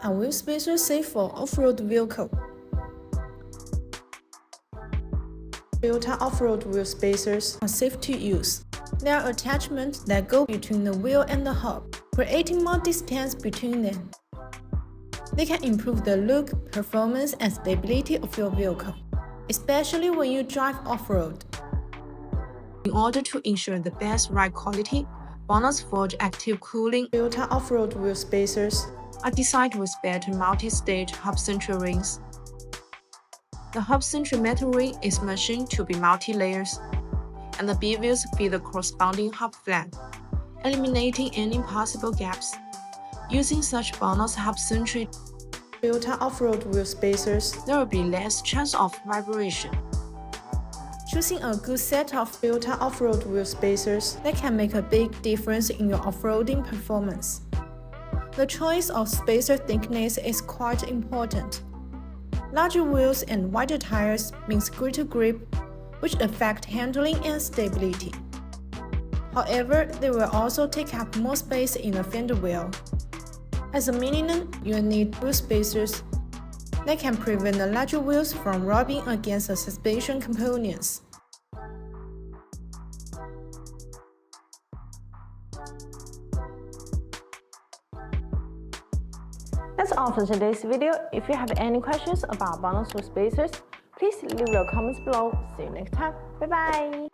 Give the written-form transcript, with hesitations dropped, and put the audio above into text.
are wheel spacers safe for off-road vehicle? Toyota off-road wheel spacers are safe to use. They are attachments that go between the wheel and the hub, creating more distance between them. They can improve the look, performance, and stability of your vehicle, especially when you drive off-road. In order to ensure the best ride quality, BONOSS Forge active cooling Toyota off-road wheel spacers are designed with better multi-stage hub-centric rings. The hub-centric metal ring is machined to be multi-layers, and the beavers feed the corresponding hub flange, eliminating any possible gaps. Using such BONOSS hub-centric Toyota off-road wheel spacers, there will be less chance of vibration. Choosing a good set of Toyota off-road wheel spacers that can make a big difference in your off-roading performance. The choice of spacer thickness is quite important. Larger wheels and wider tires means greater grip, which affect handling and stability. However, they will also take up more space in the fender well. As a minimum, you will need wheel spacers that can prevent the larger wheels from rubbing against the suspension components. That's all for today's video. If you have any questions about BONOSS wheel spacers, please leave your comments below. See you next time. Bye bye!